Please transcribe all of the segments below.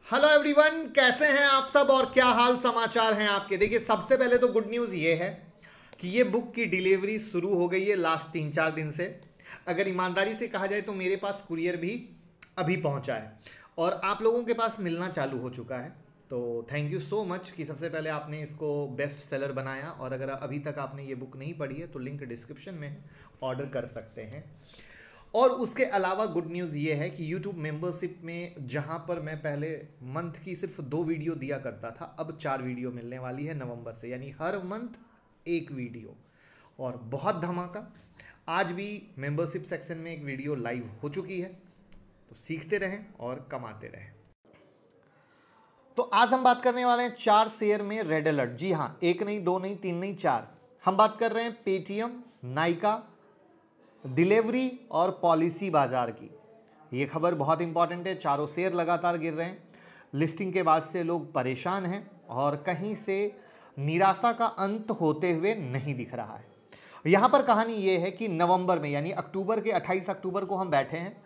Hello everyone, कैसे हैं आप सब और क्या हाल समाचार हैं आपके। देखिए, सबसे पहले तो गुड न्यूज़ ये है कि ये बुक की डिलीवरी शुरू हो गई है लास्ट 3-4 दिन से। अगर ईमानदारी से कहा जाए तो मेरे पास कुरियर भी अभी पहुंचा है और आप लोगों के पास मिलना चालू हो चुका है। तो थैंक यू सो मच कि सबसे पहले आपने इसको बेस्ट सेलर बनाया। और अगर अभी तक आपने ये बुक नहीं पढ़ी है तो लिंक डिस्क्रिप्शन में ऑर्डर कर सकते हैं। और उसके अलावा गुड न्यूज़ ये है कि YouTube मेंबरशिप में जहाँ पर मैं पहले मंथ की सिर्फ 2 वीडियो दिया करता था, अब 4 वीडियो मिलने वाली है नवंबर से, यानी हर मंथ 1 वीडियो। और बहुत धमाका, आज भी मेंबरशिप सेक्शन में एक वीडियो लाइव हो चुकी है। तो सीखते रहें और कमाते रहें। तो आज हम बात करने वाले हैं 4 शेयर में रेड अलर्ट। जी हाँ, 1 नहीं, 2 नहीं, 3 नहीं, 4। हम बात कर रहे हैं पेटीएम, नाइका, डिलीवरी और पॉलिसी बाजार की। ये खबर बहुत इंपॉर्टेंट है। चारों शेयर लगातार गिर रहे हैं। लिस्टिंग के बाद से लोग परेशान हैं और कहीं से निराशा का अंत होते हुए नहीं दिख रहा है। यहाँ पर कहानी ये है कि नवंबर में, यानी अक्टूबर के 28 अक्टूबर को हम बैठे हैं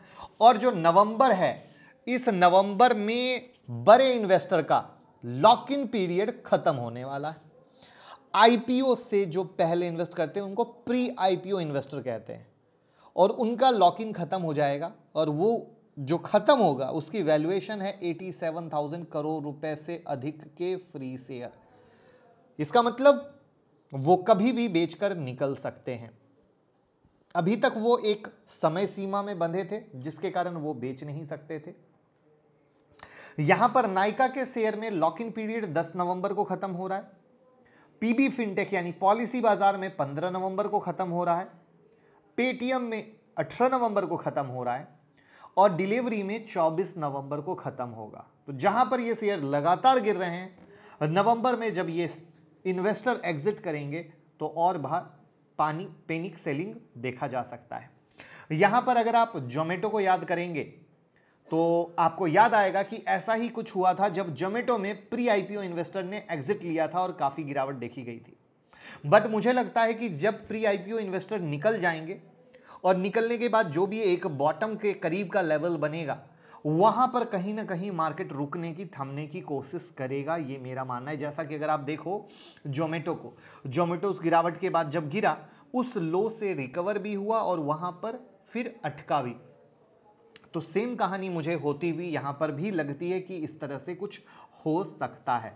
और जो नवंबर है, इस नवंबर में बड़े इन्वेस्टर का लॉक इन पीरियड खत्म होने वाला है। आईपीओ से जो पहले इन्वेस्ट करते हैं उनको प्री आईपीओ इन्वेस्टर कहते हैं और उनका लॉक इन खत्म हो जाएगा और वो जो खत्म होगा उसकी वैल्यूएशन है 87,000 करोड़ रुपए से अधिक के फ्री शेयर। इसका मतलब वो कभी भी बेचकर निकल सकते हैं। अभी तक वो एक समय सीमा में बंधे थे जिसके कारण वो बेच नहीं सकते थे। यहां पर नाइका के शेयर में लॉक इन पीरियड 10 नवंबर को खत्म हो रहा है। पीबी फिनटेक यानी पॉलिसी बाजार में 15 नवंबर को खत्म हो रहा है। पेटीएम में 18 नवंबर को खत्म हो रहा है और डिलीवरी में 24 नवंबर को खत्म होगा। तो जहां पर ये शेयर लगातार गिर रहे हैं, नवंबर में जब ये इन्वेस्टर एग्जिट करेंगे तो और बाहर पैनिक सेलिंग देखा जा सकता है। यहां पर अगर आप जोमेटो को याद करेंगे तो आपको याद आएगा कि ऐसा ही कुछ हुआ था जब जोमेटो में प्री आईपीओ इन्वेस्टर ने एग्जिट लिया था और काफी गिरावट देखी गई थी। बट मुझे लगता है कि जब प्री आईपीओ इन्वेस्टर निकल जाएंगे और निकलने के बाद जो भी एक बॉटम के करीब का लेवल बनेगा, वहां पर कहीं ना कहीं मार्केट रुकने की, थमने की कोशिश करेगा, ये मेरा मानना है। जैसा कि अगर आप देखो जोमेटो उस गिरावट के बाद जब गिरा, उस लो से रिकवर भी हुआ और वहां पर फिर अटका भी। तो सेम कहानी मुझे होती हुई यहां पर भी लगती है कि इस तरह से कुछ हो सकता है।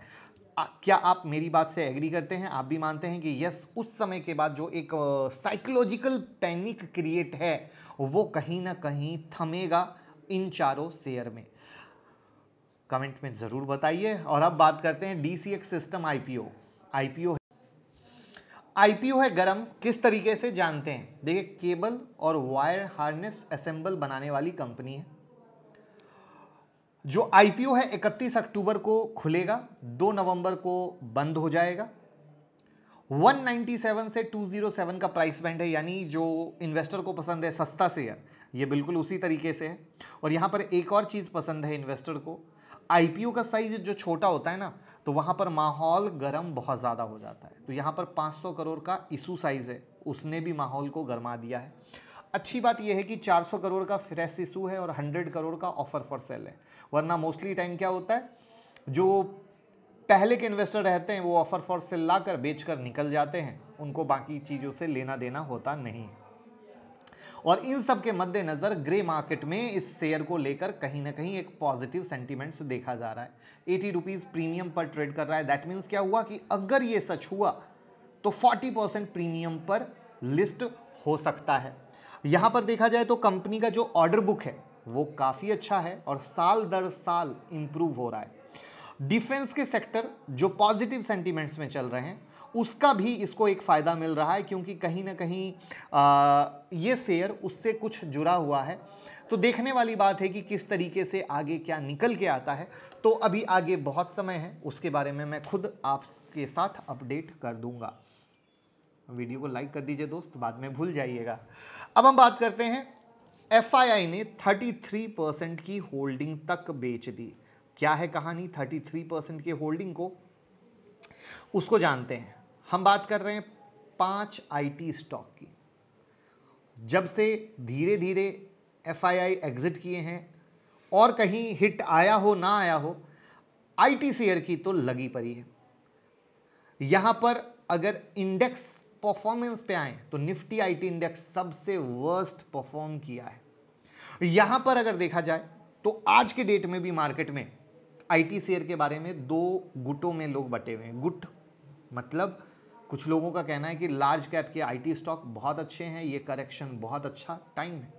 क्या आप मेरी बात से एग्री करते हैं? आप भी मानते हैं कि यस, उस समय के बाद जो एक साइकोलॉजिकल पैनिक क्रिएट है वो कहीं ना कहीं थमेगा इन चारों शेयर में? कमेंट में जरूर बताइए। और अब बात करते हैं डीसीएक्स सिस्टम आईपीओ है गरम। किस तरीके से जानते हैं? देखिए, केबल और वायर हार्नेस असेंबल बनाने वाली कंपनी है। जो आईपीओ है 31 अक्टूबर को खुलेगा, 2 नवंबर को बंद हो जाएगा। 197 से 207 का प्राइस बैंड है, यानी जो इन्वेस्टर को पसंद है सस्ता शेयर, ये बिल्कुल उसी तरीके से है। और यहां पर एक और चीज पसंद है इन्वेस्टर को, आईपीओ का साइज जो छोटा होता है ना, तो वहां पर माहौल गर्म बहुत ज्यादा हो जाता है। तो यहां पर 500 करोड़ का इशू साइज है, उसने भी माहौल को गर्मा दिया है। अच्छी बात यह है कि 400 करोड़ का फ्रेश इशू है और 100 करोड़ का ऑफर फॉर सेल है। वरना मोस्टली टाइम क्या होता है, जो पहले के इन्वेस्टर रहते हैं वो ऑफर फॉर सेल लाकर बेचकर निकल जाते हैं, उनको बाकी चीज़ों से लेना देना होता नहीं। और इन सब के मद्देनजर ग्रे मार्केट में इस शेयर को लेकर कहीं ना कहीं एक पॉजिटिव सेंटीमेंट्स देखा जा रहा है। 80 रुपीज़ प्रीमियम पर ट्रेड कर रहा है। दैट मीन्स क्या हुआ कि अगर ये सच हुआ तो 40% प्रीमियम पर लिस्ट हो सकता है। यहां पर देखा जाए तो कंपनी का जो ऑर्डर बुक है वो काफ़ी अच्छा है और साल दर साल इंप्रूव हो रहा है। डिफेंस के सेक्टर जो पॉजिटिव सेंटीमेंट्स में चल रहे हैं, उसका भी इसको एक फ़ायदा मिल रहा है, क्योंकि कहीं ना कहीं ये शेयर उससे कुछ जुड़ा हुआ है। तो देखने वाली बात है कि किस तरीके से आगे क्या निकल के आता है। तो अभी आगे बहुत समय है, उसके बारे में मैं खुद आपके साथ अपडेट कर दूंगा। वीडियो को लाइक कर दीजिए दोस्त, बाद में भूल जाइएगा। अब हम बात करते हैं, एफआईआई ने 33% की होल्डिंग तक बेच दी। क्या है कहानी 33% की होल्डिंग को, उसको जानते हैं। हम बात कर रहे हैं 5 आईटी स्टॉक की। जब से धीरे धीरे एफआईआई एग्जिट किए हैं और कहीं हिट आया हो ना आया हो, आईटी शेयर की तो लगी पड़ी है। यहां पर अगर इंडेक्स परफॉर्मेंस पे आए तो निफ्टी आईटी इंडेक्स सबसे वर्स्ट परफॉर्म किया है। यहां पर अगर देखा जाए तो आज के डेट में भी मार्केट में आईटी शेयर के बारे में दो गुटों में लोग बटे हुए हैं। गुट मतलब कुछ लोगों का कहना है कि लार्ज कैप के आईटी स्टॉक बहुत अच्छे हैं, ये करेक्शन बहुत अच्छा टाइम है।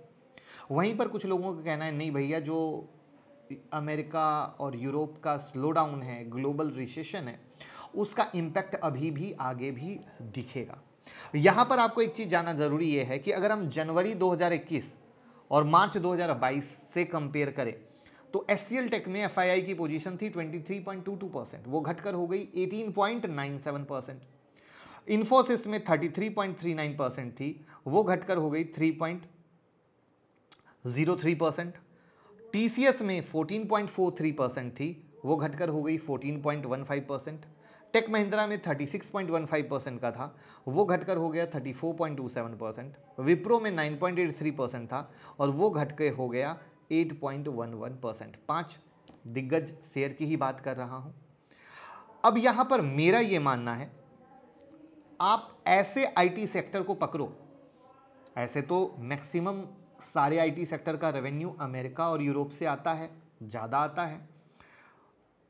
वहीं पर कुछ लोगों का कहना है नहीं भैया, जो अमेरिका और यूरोप का स्लो डाउन है, ग्लोबल रिसेशन है, उसका इम्पैक्ट अभी भी आगे भी दिखेगा। यहां पर आपको एक चीज जानना जरूरी है कि अगर हम जनवरी 2021 और मार्च 2022 से कंपेयर करें तो एचसीएल टेक में एफआईआई की पोजीशन थी 23.22%, वो घटकर हो गई 18.97%। इन्फोसिस में 33.39% थी, वो घटकर हो गई 3.03%। टीसीएस में 14.43% थी, वो घटकर हो गई 14.15%। टेक महिंद्रा में 36.15% का था, वो घटकर हो गया 34.27%। विप्रो में 9.83% था और वो घट के हो गया 8.11%। 5 दिग्गज शेयर की ही बात कर रहा हूं। अब यहां पर मेरा ये मानना है, आप ऐसे आईटी सेक्टर को पकड़ो। ऐसे तो मैक्सिमम सारे आईटी सेक्टर का रेवेन्यू अमेरिका और यूरोप से आता है, ज़्यादा आता है,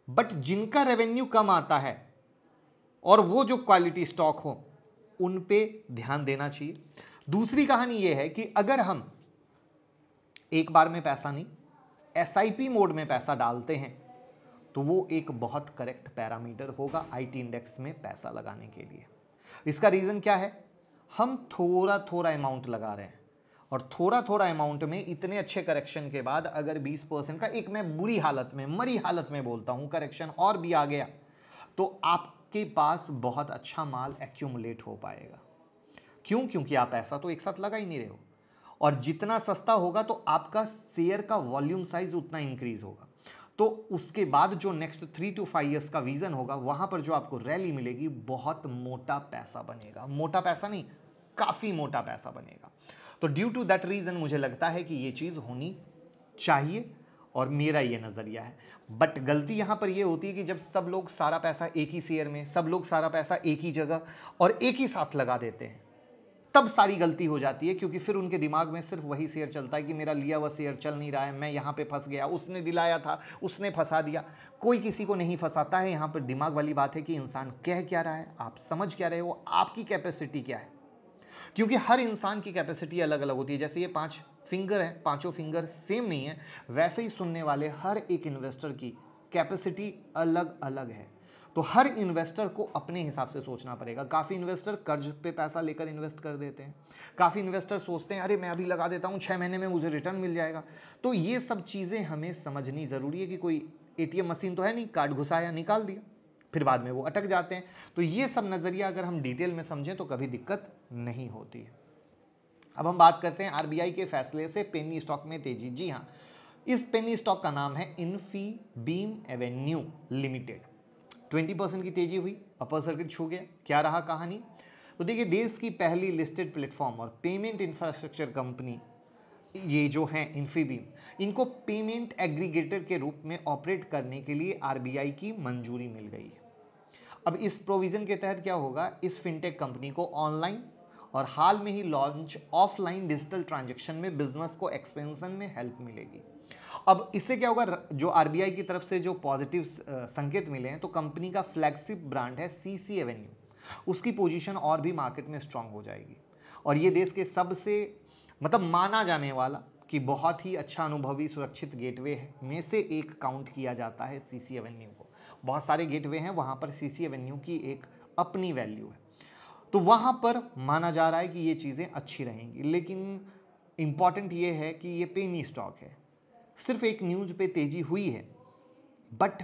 बट जिनका रेवेन्यू कम आता है और वो जो क्वालिटी स्टॉक हो उन पे ध्यान देना चाहिए। दूसरी कहानी ये है कि अगर हम एक बार में पैसा नहीं, एसआईपी मोड में पैसा डालते हैं तो वो एक बहुत करेक्ट पैरामीटर होगा आईटी इंडेक्स में पैसा लगाने के लिए। इसका रीज़न क्या है, हम थोड़ा थोड़ा अमाउंट लगा रहे हैं और थोड़ा थोड़ा अमाउंट में इतने अच्छे करेक्शन के बाद अगर 20% का एक, मैं बुरी हालत में, मरी हालत में बोलता हूं, करेक्शन और भी आ गया तो आपके पास बहुत अच्छा माल एक्यूमुलेट हो पाएगा। क्यों? क्योंकि आप ऐसा तो एक साथ लगा ही नहीं रहे हो, और जितना सस्ता होगा तो आपका शेयर का वॉल्यूम साइज उतना इंक्रीज होगा। तो उसके बाद जो नेक्स्ट 3 to 5 ईयर्स का विजन होगा, वहां पर जो आपको रैली मिलेगी, बहुत मोटा पैसा बनेगा। मोटा पैसा नहीं, काफी मोटा पैसा बनेगा। तो ड्यू टू दैट रीजन मुझे लगता है कि ये चीज होनी चाहिए और मेरा ये नजरिया है। बट गलती यहां पर ये होती है कि जब सब लोग सारा पैसा एक ही शेयर में, सब लोग सारा पैसा एक ही जगह और एक ही साथ लगा देते हैं, तब सारी गलती हो जाती है। क्योंकि फिर उनके दिमाग में सिर्फ वही शेयर चलता है कि मेरा लिया हुआ शेयर चल नहीं रहा है, मैं यहाँ पे फंस गया, उसने दिलाया था उसने फंसा दिया। कोई किसी को नहीं फंसाता है। यहाँ पर दिमाग वाली बात है कि इंसान कह क्या रहा है, आप समझ क्या रहे हो, आपकी कैपेसिटी क्या है। क्योंकि हर इंसान की कैपेसिटी अलग अलग होती है। जैसे ये 5 फिंगर हैं, पांचों फिंगर सेम नहीं है, वैसे ही सुनने वाले हर एक इन्वेस्टर की कैपेसिटी अलग अलग है। तो हर इन्वेस्टर को अपने हिसाब से सोचना पड़ेगा। काफ़ी इन्वेस्टर कर्ज पे पैसा लेकर इन्वेस्ट कर देते हैं, काफ़ी इन्वेस्टर सोचते हैं अरे मैं अभी लगा देता हूँ 6 महीने में मुझे रिटर्न मिल जाएगा। तो ये सब चीज़ें हमें समझनी ज़रूरी है कि कोई एटीएम मशीन तो है नहीं, कार्ड घुसाया निकाल दिया, फिर बाद में वो अटक जाते हैं। तो ये सब नज़रिया अगर हम डिटेल में समझें तो कभी दिक्कत नहीं होती है। अब हम बात करते हैं आरबीआई के फैसले से पेनी स्टॉक में तेजी। जी हाँ, इस पेनी स्टॉक का नाम है इन्फीबीम एवेन्यू लिमिटेड। 20% की तेजी हुई, अपर सर्किट छू गया। क्या रहा कहानी? तो देखिए, देश की पहली लिस्टेड प्लेटफॉर्म और पेमेंट इंफ्रास्ट्रक्चर कंपनी ये जो है इन्फीबीम, इनको पेमेंट एग्रीगेटर के रूप में ऑपरेट करने के लिए आरबीआई की मंजूरी मिल गई है। अब इस प्रोविजन के तहत क्या होगा, इस फिनटेक कंपनी को ऑनलाइन और हाल में ही लॉन्च ऑफलाइन डिजिटल ट्रांजैक्शन में बिजनेस को एक्सपेंशन में हेल्प मिलेगी। अब इससे क्या होगा, जो आरबीआई की तरफ से जो पॉजिटिव संकेत मिले हैं, तो कंपनी का फ्लैगशिप ब्रांड है सीसी एवेन्यू, उसकी पोजीशन और भी मार्केट में स्ट्रांग हो जाएगी। और ये देश के सबसे मतलब माना जाने वाला कि बहुत ही अच्छा अनुभवी सुरक्षित गेटवे में से एक काउंट किया जाता है सीसी एवेन्यू को। बहुत सारे गेटवे हैं, वहाँ पर सीसी एवेन्यू की एक अपनी वैल्यू है, तो वहाँ पर माना जा रहा है कि ये चीज़ें अच्छी रहेंगी। लेकिन इम्पॉर्टेंट ये है कि ये पेनी स्टॉक है, सिर्फ एक न्यूज़ पे तेजी हुई है, बट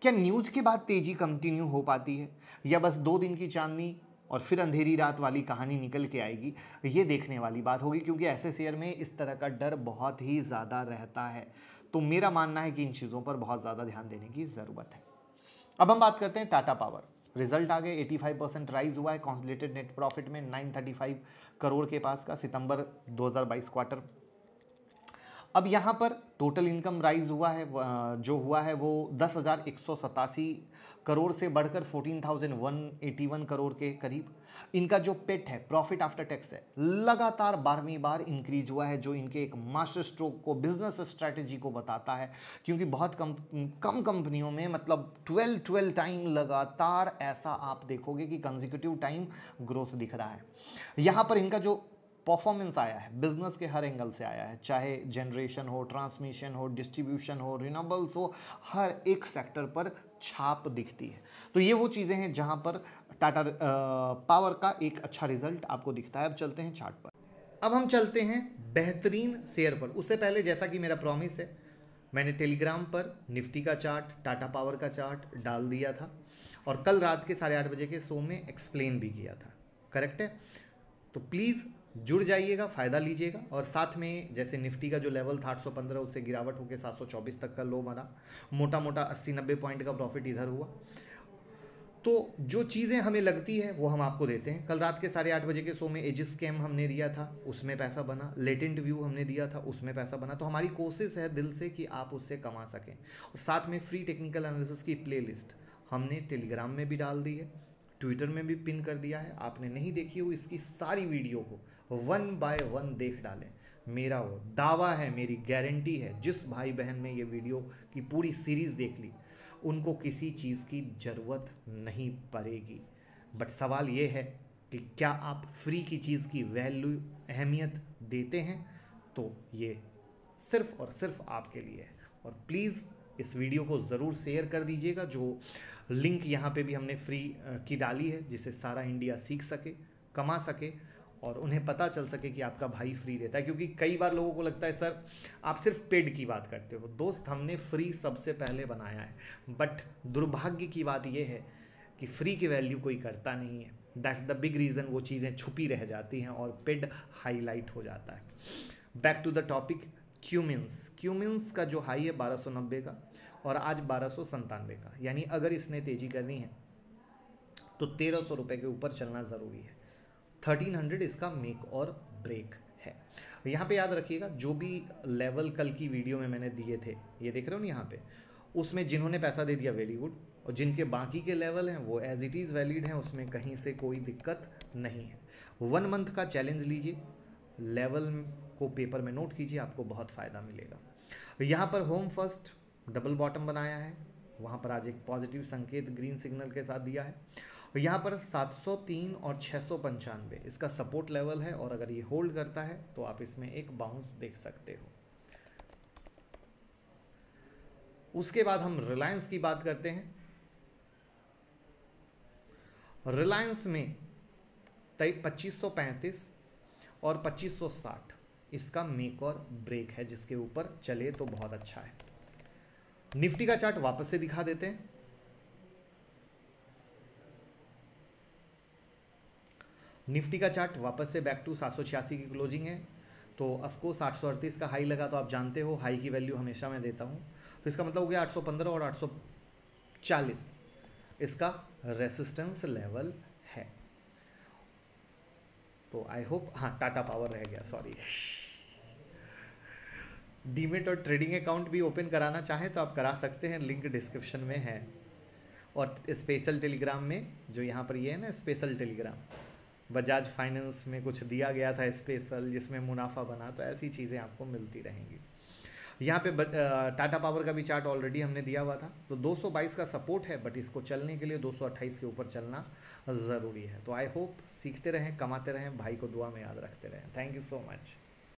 क्या न्यूज़ के बाद तेजी कंटिन्यू हो पाती है या बस 2 दिन की चांदनी और फिर अंधेरी रात वाली कहानी निकल के आएगी, ये देखने वाली बात होगी। क्योंकि ऐसे शेयर में इस तरह का डर बहुत ही ज़्यादा रहता है। तो मेरा मानना है कि इन चीज़ों पर बहुत ज़्यादा ध्यान देने की ज़रूरत है। अब हम बात करते हैं टाटा पावर। रिजल्ट आ गए, 85% राइज हुआ है, कॉन्सोलिडेटेड नेट प्रॉफिट में 935 करोड़ के पास का सितंबर 2022 क्वार्टर। अब यहाँ पर टोटल इनकम राइज हुआ है, जो हुआ है वो 10,187 करोड़ से बढ़कर 14,181 करोड़ के करीब। इनका जो पेट है, प्रॉफिट आफ्टर टैक्स है, लगातार 12वीं बार इंक्रीज हुआ है, जो इनके एक मास्टर स्ट्रोक को, बिजनेस स्ट्रैटेजी को बताता है। क्योंकि बहुत कम कंपनियों में मतलब 12 टाइम लगातार ऐसा आप देखोगे कि कंसेक्यूटिव टाइम ग्रोथ दिख रहा है। यहाँ पर इनका जो परफॉर्मेंस आया है बिजनेस के हर एंगल से आया है, चाहे जनरेशन हो, ट्रांसमिशन हो, डिस्ट्रीब्यूशन हो, रिन्यूएबल्स हो, हर एक सेक्टर पर छाप दिखती है। तो ये वो चीज़ें हैं जहां पर टाटा पावर का एक अच्छा रिजल्ट आपको दिखता है। अब चलते हैं चार्ट पर। अब हम चलते हैं बेहतरीन शेयर पर। उससे पहले जैसा कि मेरा प्रॉमिस है, मैंने टेलीग्राम पर निफ्टी का चार्ट, टाटा पावर का चार्ट डाल दिया था और कल रात के 8:30 बजे के शो में एक्सप्लेन भी किया था, करेक्ट है? तो प्लीज़ जुड़ जाइएगा, फ़ायदा लीजिएगा। और साथ में जैसे निफ्टी का जो लेवल था 815, उससे गिरावट होकर 724 तक का लो बना, मोटा मोटा 80-90 पॉइंट का प्रॉफिट इधर हुआ। तो जो चीज़ें हमें लगती है वो हम आपको देते हैं। कल रात के 8:30 बजे के शो में एजिस स्कैम हमने दिया था, उसमें पैसा बना। लेटेंट व्यू हमने दिया था, उसमें पैसा बना। तो हमारी कोशिश है दिल से कि आप उससे कमा सकें। और साथ में फ्री टेक्निकल एनालिसिस की प्लेलिस्ट हमने टेलीग्राम में भी डाल दी है, ट्विटर में भी पिन कर दिया है। आपने नहीं देखी हो इसकी सारी वीडियो को 1 बाय 1 देख डालें। मेरा वो दावा है, मेरी गारंटी है, जिस भाई बहन ने ये वीडियो की पूरी सीरीज़ देख ली उनको किसी चीज़ की ज़रूरत नहीं पड़ेगी। बट सवाल ये है कि क्या आप फ्री की चीज़ की वैल्यू, अहमियत देते हैं? तो ये सिर्फ और सिर्फ आपके लिए है। और प्लीज़ इस वीडियो को ज़रूर शेयर कर दीजिएगा। जो लिंक यहाँ पे भी हमने फ्री की डाली है, जिसे सारा इंडिया सीख सके, कमा सके और उन्हें पता चल सके कि आपका भाई फ्री देता है। क्योंकि कई बार लोगों को लगता है सर आप सिर्फ पेड की बात करते हो। दोस्त, हमने फ्री सबसे पहले बनाया है, बट दुर्भाग्य की बात यह है कि फ्री की वैल्यू कोई करता नहीं है। दैट्स द बिग रीज़न वो चीज़ें छुपी रह जाती हैं और पेड हाईलाइट हो जाता है। Back to the topic, Cummins का जो हाई है 1290 का और आज 1297 का, यानी अगर इसने तेज़ी करनी है तो 1300 रुपये के ऊपर चलना ज़रूरी है। 1300 इसका मेक और ब्रेक है। यहाँ पे याद रखिएगा, जो भी लेवल कल की वीडियो में मैंने दिए थे, ये देख रहे हो ना यहाँ पे, उसमें जिन्होंने पैसा दे दिया वेरी गुड, और जिनके बाकी के लेवल हैं वो एज इट इज़ वैलिड हैं, उसमें कहीं से कोई दिक्कत नहीं है। 1 मंथ का चैलेंज लीजिए, लेवल को पेपर में नोट कीजिए, आपको बहुत फ़ायदा मिलेगा। यहाँ पर होम फर्स्ट डबल बॉटम बनाया है, वहाँ पर आज एक पॉजिटिव संकेत ग्रीन सिग्नल के साथ दिया है। यहाँ पर 703 और 695 इसका सपोर्ट लेवल है, और अगर ये होल्ड करता है तो आप इसमें एक बाउंस देख सकते हो। उसके बाद हम रिलायंस की बात करते हैं। रिलायंस में 2535 और 2560 इसका मेक और ब्रेक है, जिसके ऊपर चले तो बहुत अच्छा है। निफ्टी का चार्ट वापस से दिखा देते हैं। निफ्टी का चार्ट वापस से बैक टू 786 की क्लोजिंग है। तो ऑफकोर्स 838 का हाई लगा, तो आप जानते हो हाई की वैल्यू हमेशा मैं देता हूँ। तो इसका मतलब हो गया 815 और 840 इसका रेसिस्टेंस लेवल है। तो आई होप, हाँ टाटा पावर रह गया, सॉरी। डीमेट और ट्रेडिंग अकाउंट भी ओपन कराना चाहें तो आप करा सकते हैं, लिंक डिस्क्रिप्शन में है। और स्पेशल टेलीग्राम में जो यहाँ पर ये है ना, स्पेशल टेलीग्राम, बजाज फाइनेंस में कुछ दिया गया था स्पेशल, जिसमें मुनाफा बना, तो ऐसी चीज़ें आपको मिलती रहेंगी। यहाँ पे टाटा पावर का भी चार्ट ऑलरेडी हमने दिया हुआ था। तो 222 का सपोर्ट है, बट इसको चलने के लिए 228 के ऊपर चलना ज़रूरी है। तो आई होप सीखते रहें, कमाते रहें, भाई को दुआ में याद रखते रहें। Thank you so much.